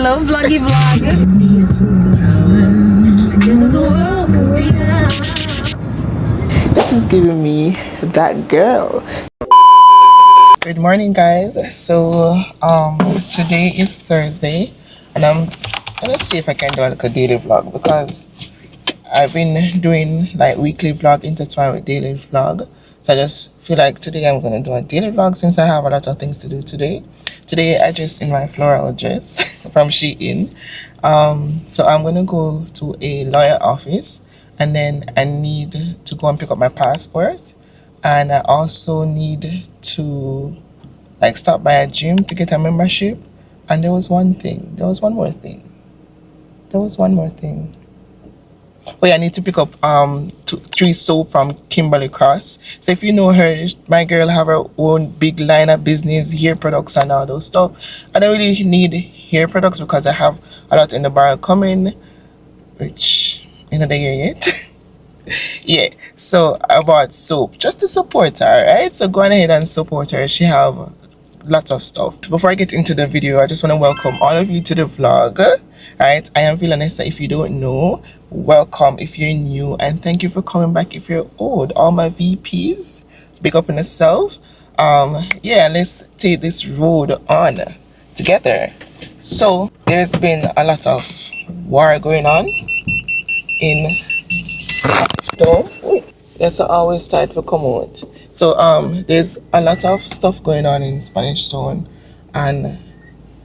little vloggy vlog. This is giving me that girl. Good morning, guys. So today is Thursday and I'm gonna see if I can do like a daily vlog because I've been doing like weekly vlog intertwined with daily vlog. So I just feel like today I'm gonna do a daily vlog since I have a lot of things to do today. Today I dressed in my floral dress from Shein. So I'm gonna go to a lawyer office and then I need to go and pick up my passport, and I also need to like stop by a gym to get a membership. And there was one more thing. Oh yeah, I need to pick up 3 soap from Kimberly Cross. So if you know her, my girl have her own big line of business, hair products and all those stuff. I don't really need hair products because I have a lot in the bar coming, which in the year yet. Yeah, so I bought soap just to support her, right? So go on ahead and support her. She have lots of stuff. Before I get into the video, I just want to welcome all of you to the vlog. Right, I am V-La-Nessa. If you don't know, welcome if you're new, and thank you for coming back if you're old. All my VPs, big up in yourself. Yeah, let's take this road on together. So there's been a lot of war going on in Stone. Yes, I always start to come out. So there's a lot of stuff going on in Spanish Town, and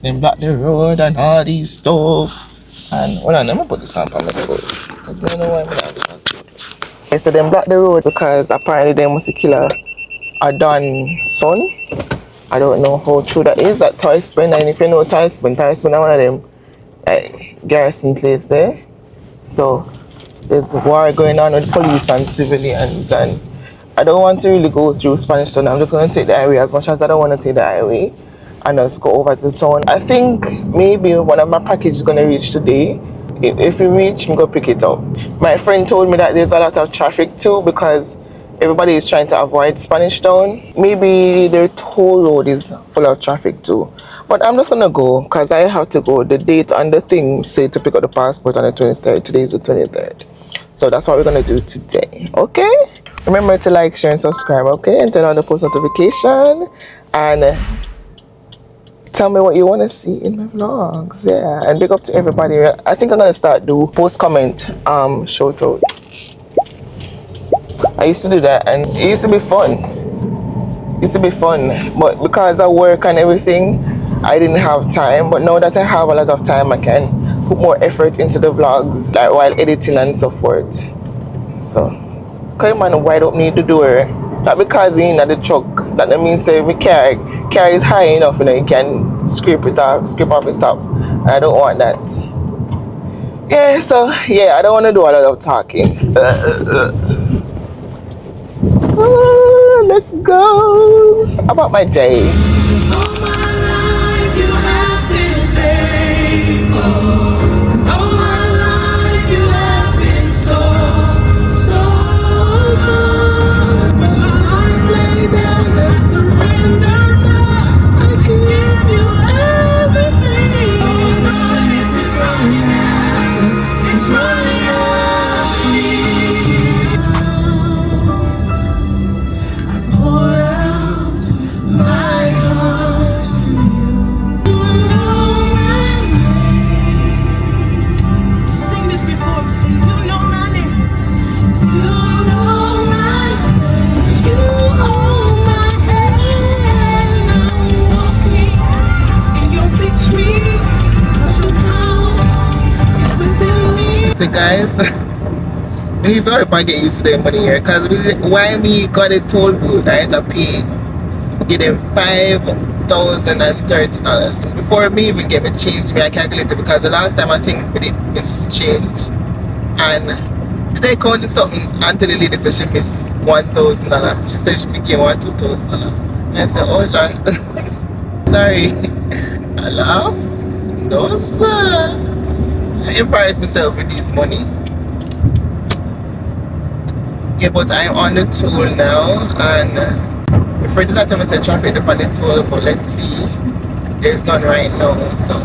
them block the road and all these stuff. And hold on, let me put this on for my clothes because I don't know why I'm not doing that. Okay, so them block the road because apparently they must kill a Don's son. I don't know how true that is at Toy Spin, and if you know Toy Spin is one of them garrison place there. So there's war going on with police and civilians, and I don't want to really go through Spanish Town. I'm just going to take the highway as much as I don't want to take the highway and just go over to the town. I think maybe one of my packages is going to reach today. If it reach, I'm going to pick it up. My friend told me that there's a lot of traffic too because everybody is trying to avoid Spanish Town. Maybe their toll road is full of traffic too. But I'm just going to go because I have to go. The date on the thing say to pick up the passport on the 23rd. Today is the 23rd. So that's what we're going to do today. Okay? Remember to like, share, and subscribe, okay? And turn on the post notification. And tell me what you want to see in my vlogs. Yeah, and big up to everybody. I think I'm gonna start do post comment shout out. I used to do that and it used to be fun. But because I work and everything, I didn't have time. But now that I have a lot of time, I can put more effort into the vlogs, like while editing and so forth. So come on, wide up need to do it. Not because in the truck, that means say we car is high enough, you know, you can scrape off the top. And I don't want that. Yeah, so yeah, I don't want to do a lot of talking. So let's go about my day. All my life you have been faithful. Guys, maybe if I get used to the money here, because why me got a toll booth I had to pay, get them $5,030 before me even get me change. Me I calculated because the last time I think we did miss change, and they counted something until the lady said she missed $1,000. She said she gave one $2,000. And I said, oh John, sorry. I laugh. No sir. I embarrass myself with this money. Yeah, but I'm on the toll now, and before the last time I said traffic up on the toll, but let's see. There's none right now, so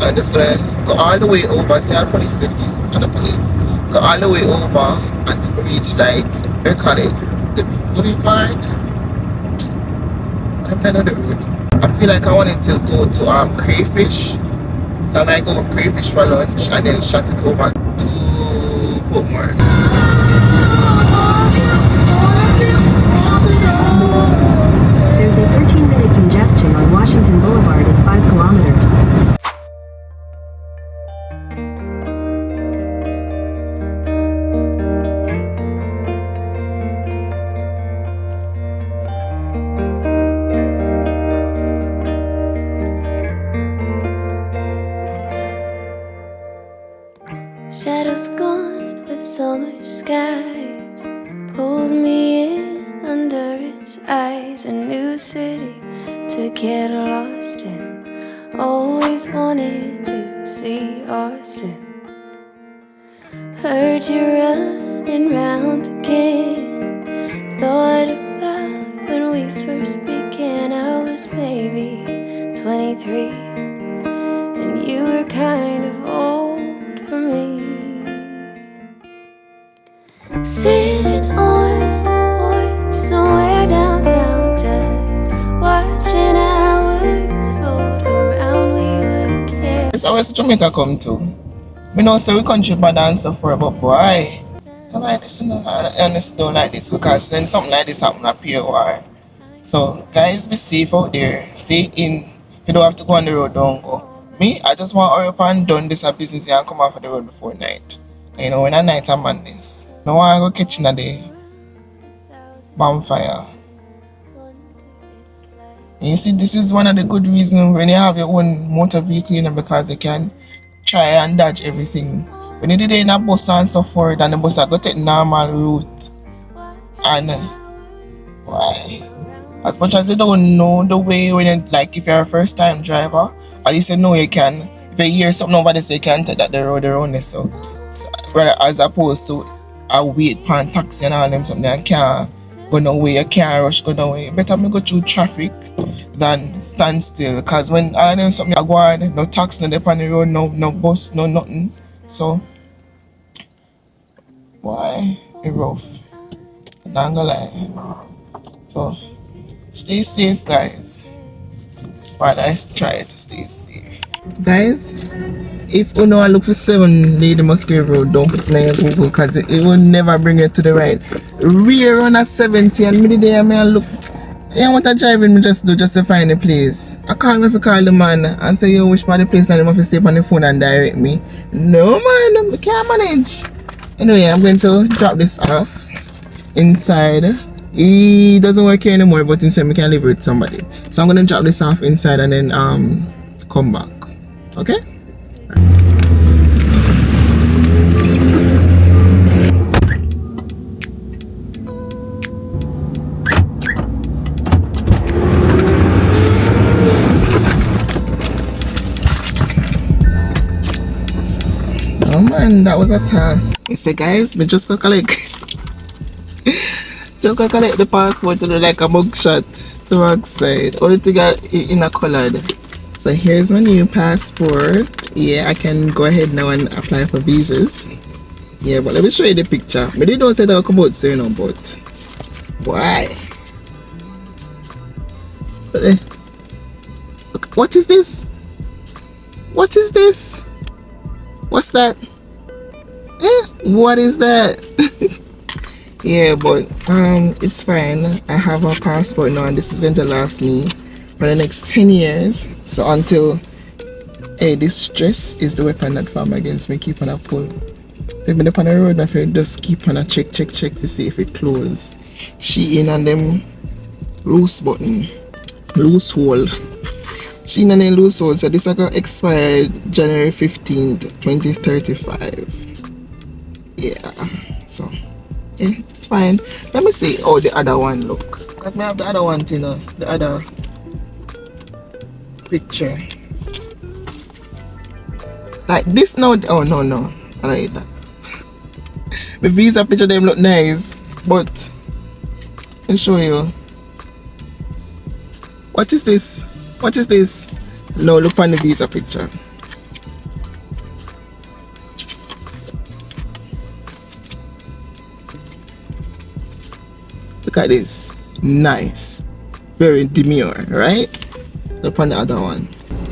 I'm just gonna go all the way over, see our police station, and the police. Go all the way over until we reach like, they call it, the boulevard. I'm not on the road. I feel like I wanted to go to crayfish. So I might go crayfish for lunch and then shut it over to Portmore. There's a 13-minute congestion on Washington Boulevard at 5 kilometers. Shadows gone with summer skies pulled me in under its eyes. A new city to get lost in. Always wanted to see Austin. Heard you running round again. Thought about when we first began. I was maybe 23 and you were kind of old for me. Sitting on a porch somewhere downtown, just watching hours float around. We were careful. That's how Jamaica come to. We know so we country bad and so forth, but boy, I don't like this, you know. I honestly don't like this because when something like this happen up here, war. So guys, be safe out there. Stay in. You don't have to go on the road, don't go. Me, I just want to hurry up and done this business here and come off of the road before night. You know, when at night I'm on this. No one go catch in a day. Bonfire. And you see, this is one of the good reasons when you have your own motor vehicle, you know, because you can try and dodge everything. When you do it in a bus and so forth, and the bus go take normal route. And why? As much as you don't know the way, when you, like if you're a first time driver, at least you know you can. If you hear something nobody say you can take that the road around this. So as opposed to a wait pan taxi and all them something and can't go no way, you can't rush go no way. Better me go through traffic than stand still. Cause when all them something I go on, no taxi no on the road, no bus, no nothing. So why it rough? I'm not gonna lie. So stay safe, guys. While I try to stay safe. Guys, if you know I look for 7 Lady Musgrave Road, don't put it in Google because it will never bring you to the right. Rear on a 70 and me there I look. Yeah, what I driving me just do just to find the place. I call me if I call the man and say you wish for the place and him have to stay on the phone and direct me. No man, I can't manage. Anyway, I'm going to drop this off inside. He doesn't work here anymore, but instead we can leave it with somebody. So I'm gonna drop this off inside and then come back. Okay? Oh man, that was a task. You see guys, we just go collect just go collect the passport to do like a mugshot to the back side. Only thing in a colored. So here's my new passport. Yeah, I can go ahead now and apply for visas. Yeah, but let me show you the picture. But they don't say that will come out soon, you know, but why? Look, what is this? What is this? What's that? What is that? Yeah, but it's fine. I have a passport now and this is going to last me for the next 10 years. So until this stress is the weapon that farm against me, keep on a pull. So if I'm up on the road, I feel just keep on a check to see if it close. Shein and them loose button, loose hole. Shein and them loose hole. So this is going to expire January 15th, 2035. Yeah, so yeah, it's fine. Let me see. Oh, the other one, look. Because I have the other one, you know, the other picture. Like this now. Oh, no. I like that. The visa picture, them look nice. But, I'll show you. What is this? What is this? No, look on the visa picture. Look at this. Nice. Very demure, right? Look on the other one.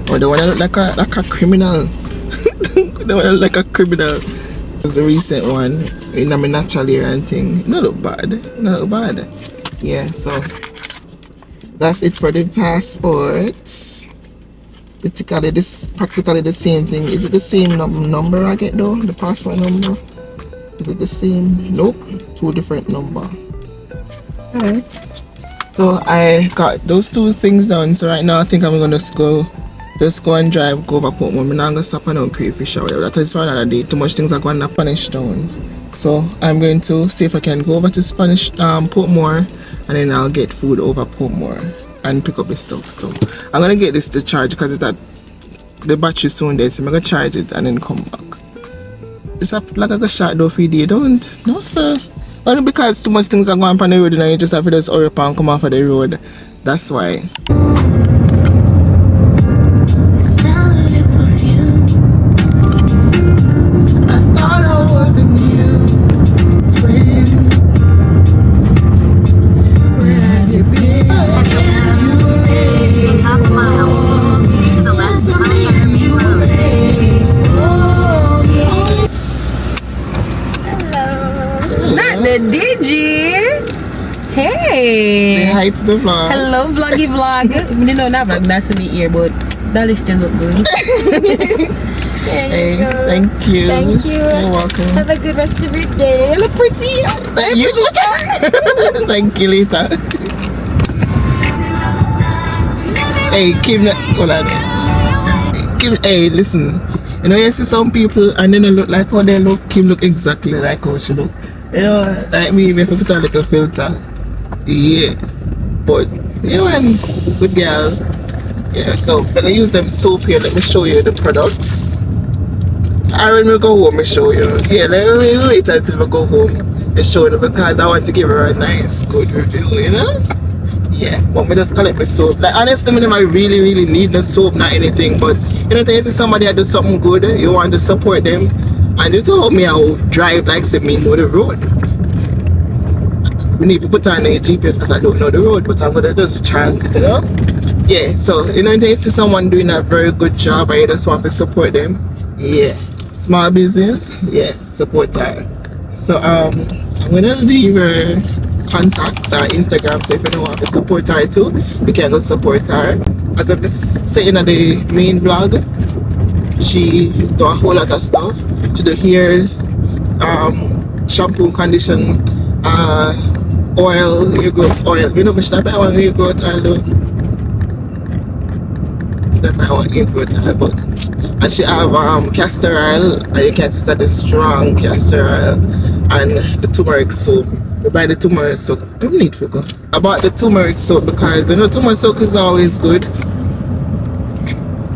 Oh, the one that look like a criminal. The one that look like a criminal. It's the recent one. In my natural hair and thing. Not look bad. Not look bad. Yeah, so that's it for the passports. Practically the same thing. Is it the same number I get though? The passport number? Is it the same? Nope. 2 different number. Alright. So I got those 2 things done. So right now I think I'm gonna just go and drive, go over Portmore. I'm not gonna stop on no crayfish or whatever. That is for another day. Too much things are going to Spanish Town. So I'm going to see if I can go over to Portmore, and then I'll get food over Portmore and pick up the stuff. So I'm gonna get this to charge because it's that the battery soon dead. So I'm gonna charge it and then come back. It's like a shot though for you. Don't. No sir. Only because too much things are going on the road and you just have to just hurry up and come off of the road. That's why. The DJ. Hey. Say hi to the vlog. Hello, vloggy vlog. You know, not vlog, that's in the ear, but that is still look good. Hey, thank you. Thank you. You're welcome. Have a good rest of your day. Look pretty. Thank you. Thank you later. Hey, Kim, hold on. Kim, hey, listen. You know, you see some people and then they look like how they look. Kim look exactly like how she look. You know, like me, if I put a little filter. Yeah. But, you know, and good girl. Yeah, so I'm gonna use them soap here. Let me show you the products. I when we go home, I show you. Yeah, let me wait until we go home. I show you because I want to give her a nice, good review, you know? Yeah, but me just collect my soap. Like, honestly, I really need the soap, not anything. But, you know, if you see somebody that do something good, you want to support them. And just to help me out drive like say me know the road. I need to put on the GPS because I don't know the road, but I'm gonna just chance it, you know? Yeah, so you know if you see someone doing a very good job and you just want to support them, yeah. Small business, yeah, support her. So I'm gonna leave her contacts or Instagram, so if you don't want to support her too, you can go support her. As I was saying in the main vlog, she do a whole lot of stuff. She do hair, shampoo, condition, oil, hair growth oil. You know, I should buy one hair growth oil though. That buy one hair growth oil, but and she have castor oil, and you can see that the strong castor oil and the turmeric soap. We buy the turmeric soap. I need to go. About the turmeric soap because you know turmeric soap is always good.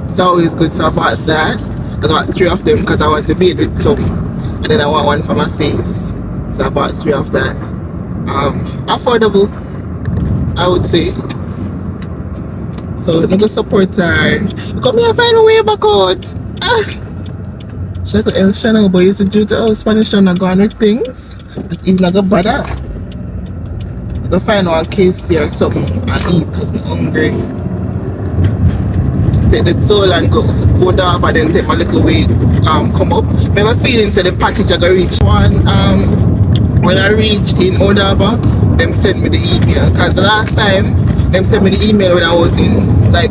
It's always good, so I bought that. I got 3 of them because I want to bathe with some, and then I want one for my face, so I bought 3 of that. Affordable, I would say. So I'm gonna support her. Come here, find a way back out. Should I go El Shana, but is it due to our Spanish Town go on with things? It's even not gonna bother. I'm gonna find one KFC or something and eat because I'm hungry. Take the toll and go up and then take my little way come up. But my feeling said the package I go reach one when I reach in Odaba, them sent me the email because the last time them sent me the email when I was in like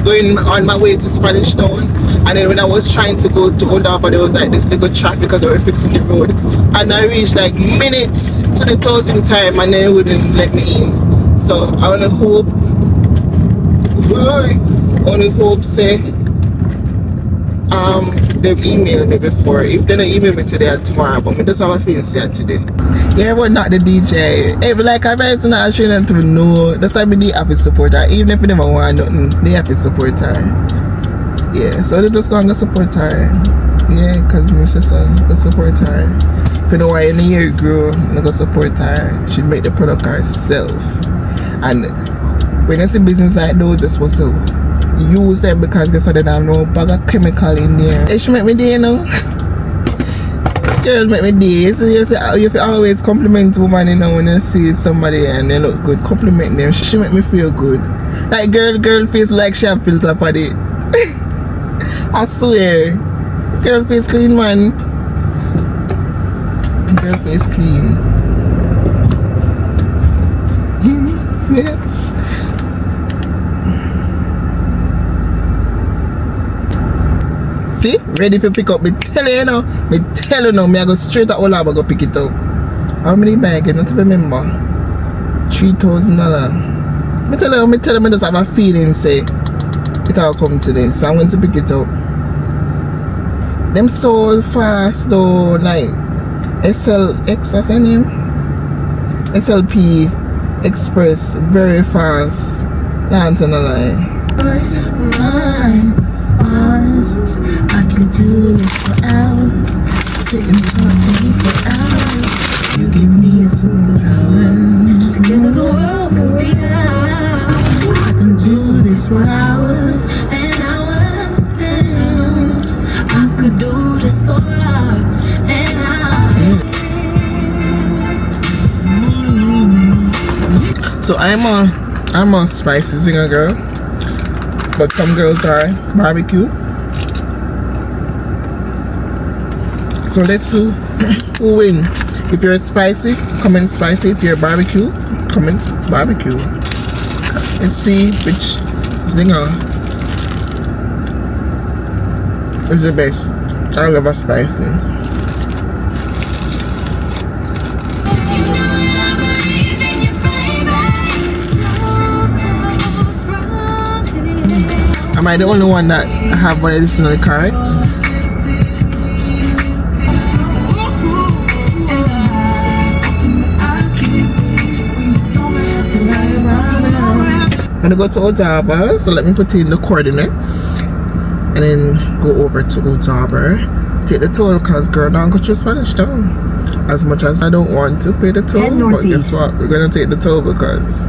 going on my way to Spanish Town, and then when I was trying to go to Odaba there was like this little traffic because they were fixing the road, and I reached like minutes to the closing time and they wouldn't let me in. So I wanna hope say they've emailed me before. If they don't email me today or tomorrow, but me just have a feeling say today. Yeah, but not the DJ. Hey, but like I person not showing to know. That's why they have to support her. Even if they never want nothing, they have to support her. Yeah, so they just gonna support her. Yeah, cause my sister go support her. If you know why in the year grow, I go support her. She'd make the product herself. And when you see business like those, they're supposed to use them because guess what, they don't have no bag of chemical in there. It should make me day, you know. girl make me day. So you say you always compliment woman, you know, when you see somebody and they look good. Compliment them. She make me feel good. Like girl face like she have filter on it. I swear. Girl face clean, man. Girl face clean. Yeah. See? Ready for pick up. Me tell you now. Me tell you now. Me I go straight at Olaba go pick it up. How many bag? I don't remember. $3,000. Me tell you, me just have a feeling say it all come today. So I'm going to pick it up. Them so fast though, like SLX, that's your name? SLP Express, very fast. Not to lie. I could do this for hours. Sit and talk to me for hours. You give me a superpower. Together the world could be ours. I can do this for hours and hours and hours. I could do this for hours and hours. So I'm a spicy singer girl, but some girls are barbecue. So let's see who win. If you're spicy, comment spicy. If you're barbecue, comment barbecue. Let's see which singer is the best. I love a spicy. Am I the only one that have one of these in the carrots? I'm gonna go to Ottawa, so let me put in the coordinates and then go over to Ottawa. Take the toll, cause girl, don't go through Spanish Town. As much as I don't want to pay the toll, but guess what? We're gonna take the toll because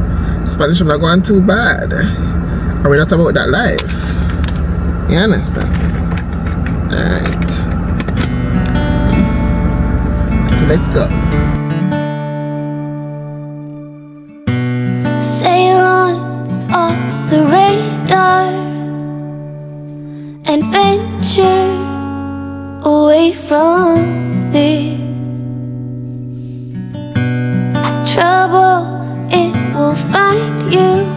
Spanish I'm not going too bad. And we're not about that life. You understand? Alright. So let's go. Sail on off the radar and venture away from this trouble. It will find you.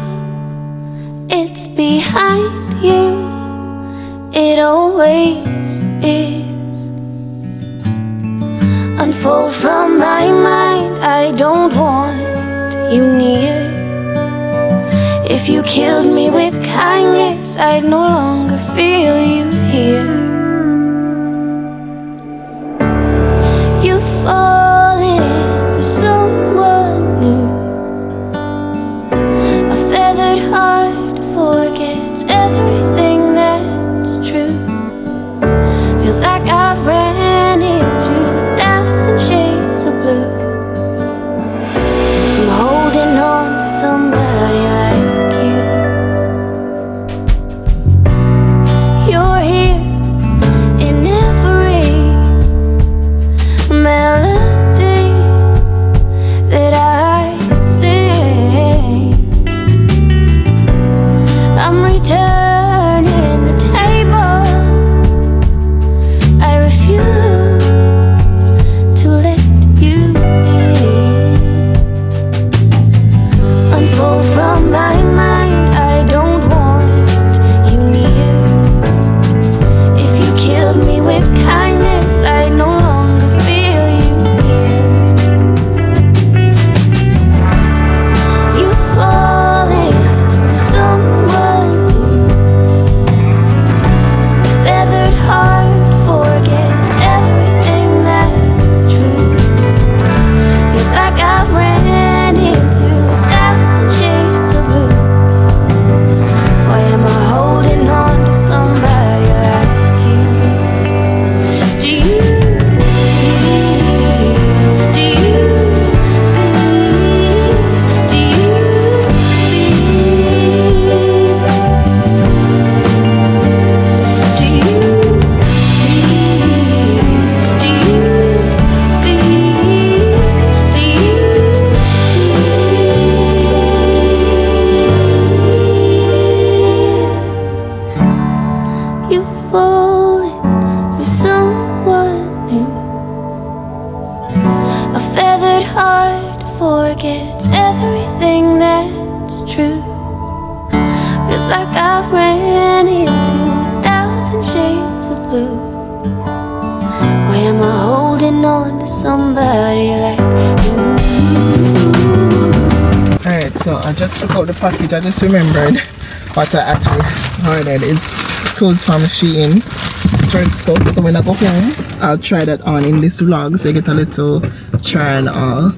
It's behind you. It always is. Unfold from my mind. I don't want you near. If you killed me with kindness, I'd no longer feel you here. You've fallen for someone new. A feathered heart forgets everything that's true. Feels like I've ran into 1,000 shades of blue from holding on to somebody like you falling for someone new. A feathered heart forgets everything that's true. Feels like I ran into 1,000 shades of blue. Why am I holding on to somebody like you? Alright, so I just took out the package. I just remembered what I actually ordered. It's clothes from Shein, shirt stuff. So when I go home, I'll try that on in this vlog, so you get a little try and all.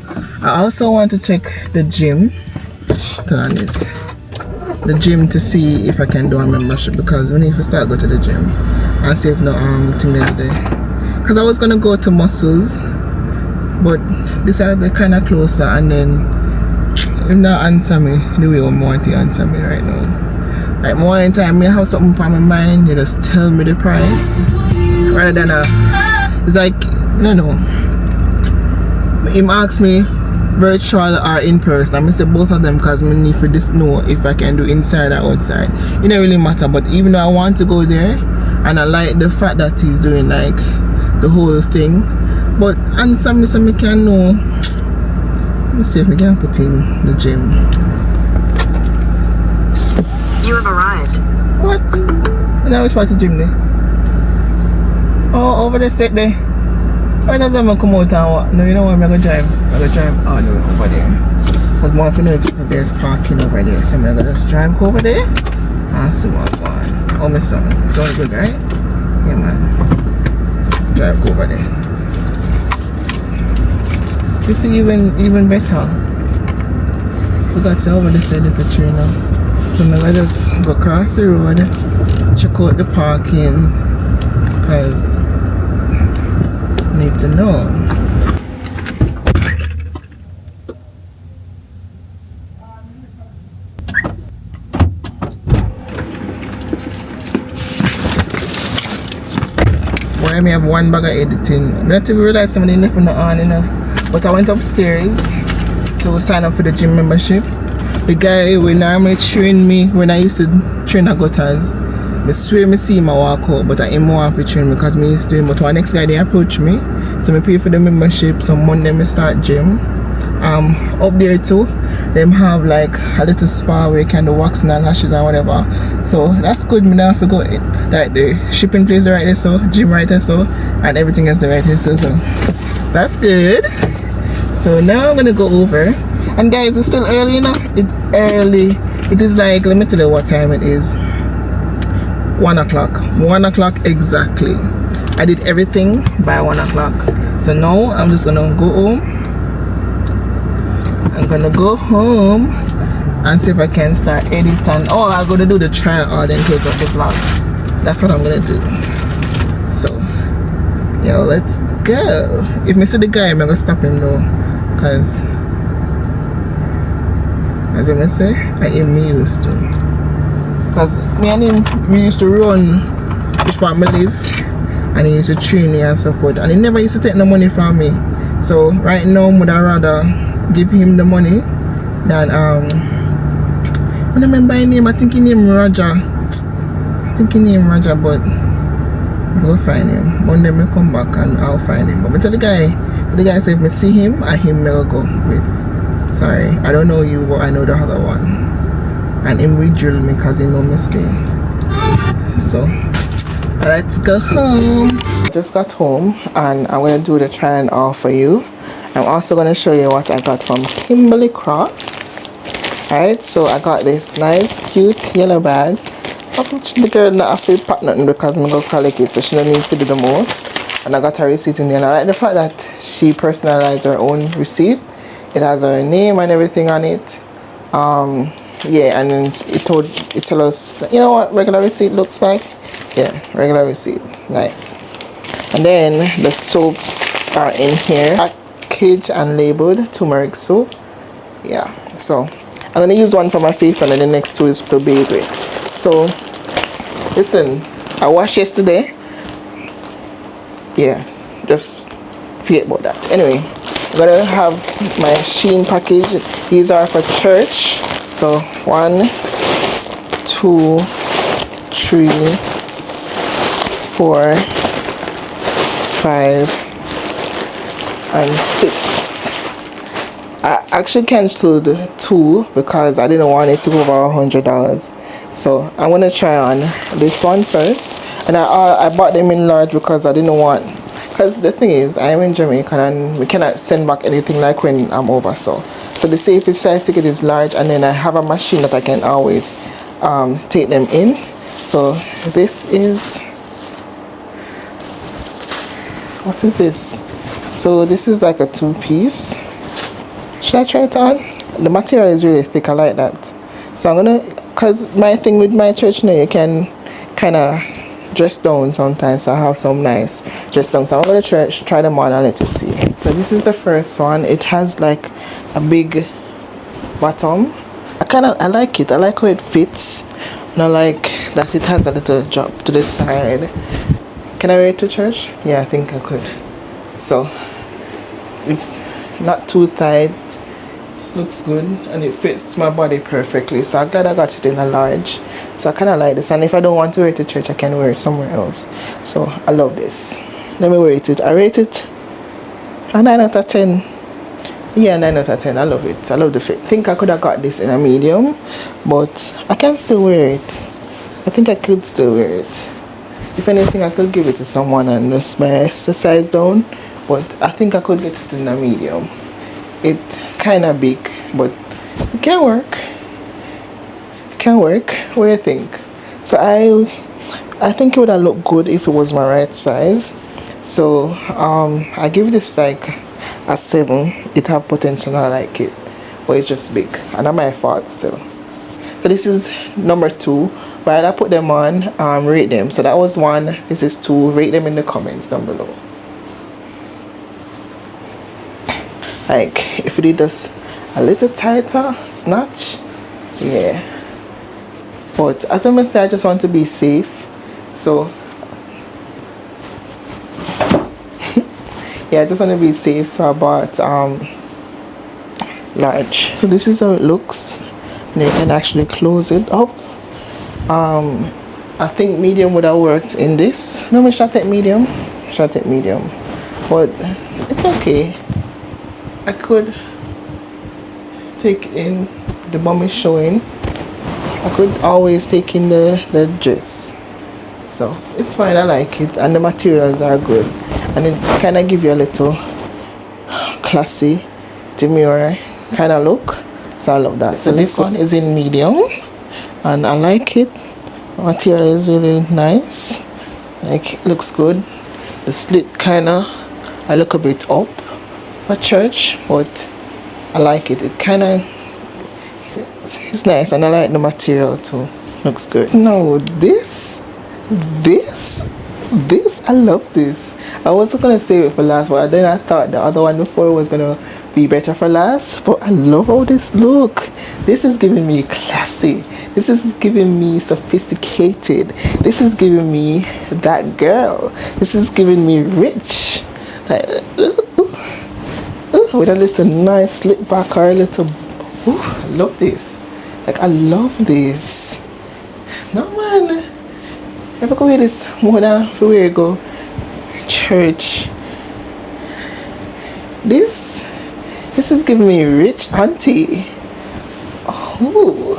I also want to check the gym. Turn on this. The gym to see if I can do a membership, because we need to start go to the gym and see if no thing the other day. Because I was gonna go to Muscles, but these are the kind of closer, and then if not answer me the way I want to answer me right now. Like more in time, I have something for my mind, you just tell me the price rather than it's like, you know, him ask me virtual or in person. I'm gonna say both of them because I need for this know if I can do inside or outside. It don't really matter, but even though I want to go there and I like the fact that he's doing like the whole thing, but answer me so I can know. Let me see if we can put in the gym. You have arrived. What? Now which part of the gym there? Oh, over the set there. Why doesn't I come out and what? No, you know what? I'm gonna drive. I'm gonna drive. Oh no, over there. Because more often there's parking over there. So I'm gonna just drive over there and see what's going on. Oh, my son. It's all good, right? Yeah, man. Drive over there. This is even better. We got to over the side of the tree now. So I'm gonna just go across the road, check out the parking, because I need to know. Why I may have one bag of editing. I not even realize somebody left on the on, you know. But I went upstairs to sign up for the gym membership. The guy who normally train me when I used to train at Gutters, I swear I see him walk out, but I ain't more to train me because I used to him. But one next guy they approached me, so I pay for the membership. So Monday I start gym. Up there too, them have like a little spa where you can do waxing and lashes and whatever. So that's good. Me now have to go like the shipping place right there, so gym right there, so and everything is the right here, so that's good. So now I'm gonna go over, and guys, it's still early enough. It's early. It is like, let me tell you what time it is. 1 o'clock. 1 o'clock exactly. I did everything by 1 o'clock. So now I'm just gonna go home. I'm gonna go home and see if I can start editing. Oh, I'm gonna do the trial then close up the vlog. That's what I'm gonna do. So yeah, let's go. If I see the guy, I'm gonna stop him though, because as I say, I am used to. Because me and him, we used to run which part I live, and he used to train me and so forth, and he never used to take no money from me. So right now, would I rather give him the money than I remember his name, I think his name Roger. But I'll find him. One day I come back and I'll find him. But I tell the guy said if I see him, I him will go with. Sorry, I don't know you, but I know the other one. And him will drill me because he know me stay. So let's go home. Just got home and I'm gonna do the try and all for you. I'm also gonna show you what I got from Kimberly Cross. Alright, so I got this nice cute yellow bag. The girl not have to pack nothing because I'm gonna collect it, so she don't need to do the most. And I got her receipt in there, and I like the fact that she personalized her own receipt. It has her name and everything on it. Yeah, and then it tell us, you know what regular receipt looks like. Yeah, regular receipt. Nice. And then the soaps are in here, packaged and labeled turmeric soap. Yeah, so I'm gonna use one for my face, and then the next two is to bathe with. So listen, I washed yesterday. Yeah, just forget about that. Anyway, I'm gonna have my Shein package. These are for church. So 1, 2, 3, 4, 5, and 6. I actually canceled 2 because I didn't want it to go over $100. So I'm gonna try on this one first, and I bought them in large because I didn't want. Because the thing is, I'm in Jamaica and we cannot send back anything like when I'm over. So the safest size ticket is large, and then I have a machine that I can always take them in. So this is, what is this? So this is like a 2-piece. Should I try it on? The material is really thick. I like that. So I'm gonna, cause my thing with my church now, you can kind of dress down sometimes. So I have some nice dress down. So I'm gonna try them on and let you see. So this is the first one. It has like a big bottom. I like it. I like how it fits. And I like that it has a little drop to the side. Can I wear it to church? Yeah, I think I could. So it's not too tight, looks good, and it fits my body perfectly. So I'm glad I got it in a large. So I kind of like this, and if I don't want to wear it to church, I can wear it somewhere else. So I love this. Let me rate it. I rate it a 9 out of 10. Yeah, 9 out of 10. I love it. I love the fit. I think I could have got this in a medium, but I can still wear it. I think I could still wear it. If anything, I could give it to someone and just my size down, but I think I could get it in a medium. It kind of big, but it can work. It can work. What do you think? So I think it would have looked good if it was my right size. So I give this like a 7. It have potential. I like it, but it's just big, and not my fault still. So this is number 2. While I put them on, rate them. So that was 1. This is 2. Rate them in the comments down below. Like if it is a little tighter, snatch, yeah. But as I say, I just want to be safe. So yeah, I just want to be safe. So I bought large. So this is how it looks. And you can actually close it up. I think medium would have worked in this. No, should I take medium? Should I take medium? But it's okay. I could take in the bum is showing. I could always take in the dress. So it's fine. I like it, and the materials are good, and it kind of give you a little classy, demure kind of look. So I love that. So this one is in medium, and I like it. The material is really nice. Like it looks good. The slit kind of, I look a bit up for church, but I like it. It kind of, it's nice, and I like the material too. Looks good. No, this, I love this. I wasn't gonna save it for last, but then I thought the other one before was gonna be better for last. But I love how this look. This is giving me classy. This is giving me sophisticated. This is giving me that girl. This is giving me rich. Like, with a little nice slip back or a little. I love this. Like I love this. No man. If I go wear this more than for where I go church. This is giving me rich auntie. Oh,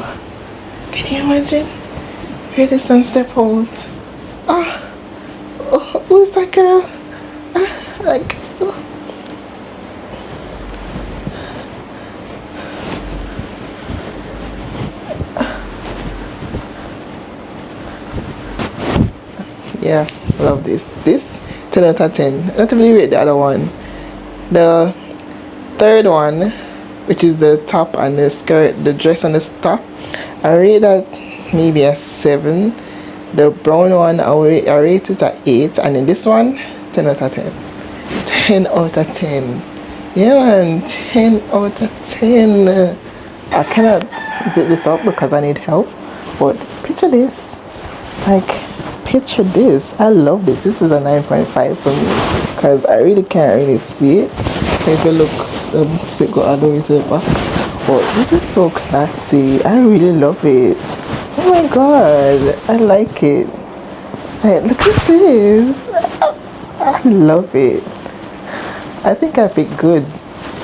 can you imagine? Wear this and step out. Who's that girl? Like. Yeah, love this. This 10 out of 10. Not to really rate the other one. The third one, which is the top and the skirt, the dress and the top, I rate that maybe a 7. The brown one, I rate it at 8, and in this one, 10 out of 10. 10 out of 10. Yeah man, 10 out of 10. I cannot zip this up because I need help, but picture this. Like, picture this. I love this. This is a 9.5 for me because I really can't really see it. If you look, it go all the way to the back. But this is so classy. I really love it. Oh my god, I like it. Hey, look at this. I love it. I think I picked good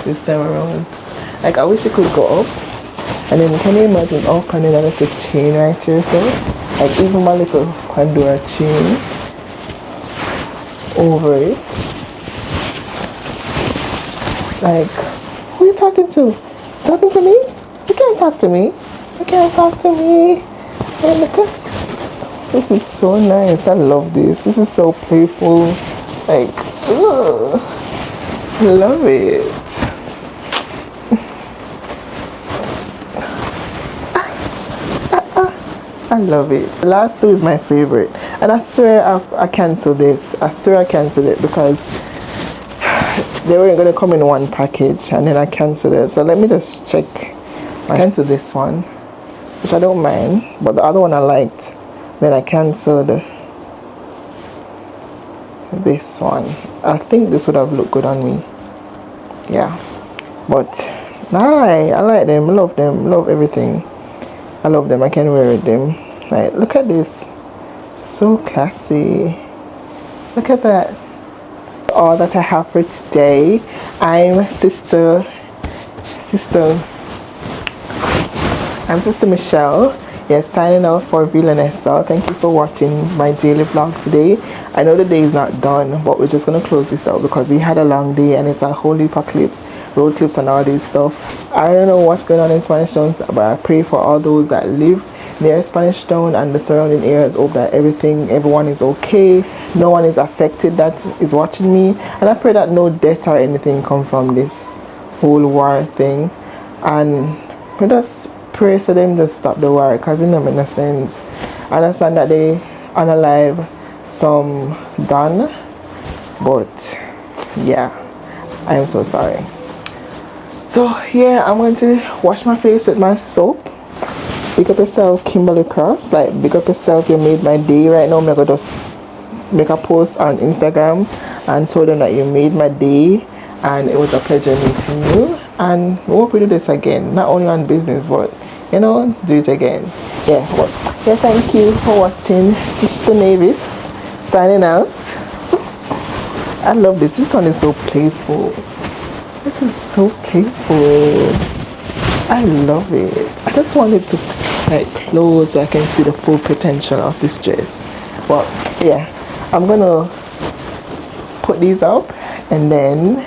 this time around. Like, I wish it could go up. And then can you imagine opening a little chain right here? So, like, even my little Pandora chain over it. Like, who are you talking to? Talking to me? You can't talk to me. You can't talk to me. Hey, look at this. Is so nice. I love this. This is so playful. Like, ugh. I love it. I love it. The last two is my favorite. And I swear I canceled this. I swear I canceled it because they weren't going to come in one package and then I canceled it. So let me just check. I canceled this one, which I don't mind, but the other one I liked. Then I canceled this one. I think this would have looked good on me. Yeah. But I like them. I love them. Love everything. I love them. I can wear them. Like, look at this. So classy. Look at that. All that I have for today. I'm Sister Michelle. Yes, signing out for V-La-Nessa. Thank you for watching my daily vlog today. I know the day is not done, but we're just gonna close this out because we had a long day and it's a whole heap of clips, road clips and all this stuff. I don't know what's going on in Spanish Town, but I pray for all those that live near Spanish Town and the surrounding areas. Hope that everyone is okay, no one is affected that is watching me, and I pray that no death or anything come from this whole war thing. And we just pray so them just stop the war because it doesn't make no sense. I understand that they unalive some done, but yeah, I am so sorry. So yeah, I'm going to wash my face with my soap. Big up yourself, Kimberly Cross. Like, big up yourself, you made my day. Right now I'm gonna just make a post on Instagram and told them that you made my day and it was a pleasure meeting you, and we hope we do this again, not only on business but you know, do it again. Yeah, but yeah, thank you for watching. Sister Mavis signing out. I love this. This one is so playful. This is so playful. I love it. I just want it to like close so I can see the full potential of this dress. But yeah, I'm gonna put these up and then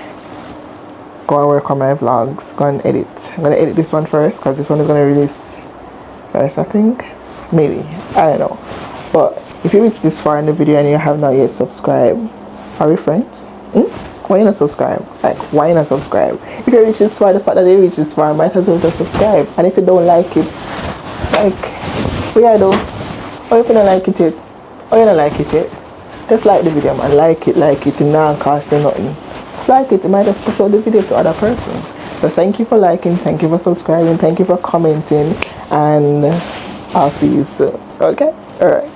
go and work on my vlogs, go and edit. I'm gonna edit this one first because this one is gonna release first, I think. Maybe, I don't know. But if you reach this far in the video and you have not yet subscribed, are we friends? Why not subscribe? Like, why not subscribe? If you reach this far, the fact that you reach this far, might as well just subscribe. And if you don't like it, like, what I do? Or if you don't like it yet, or you don't like it yet, just like the video, man. Like it, it not cost you nothing. Just like it might just push out the video to other person. So thank you for liking, thank you for subscribing, thank you for commenting, and I'll see you soon. Okay? Alright.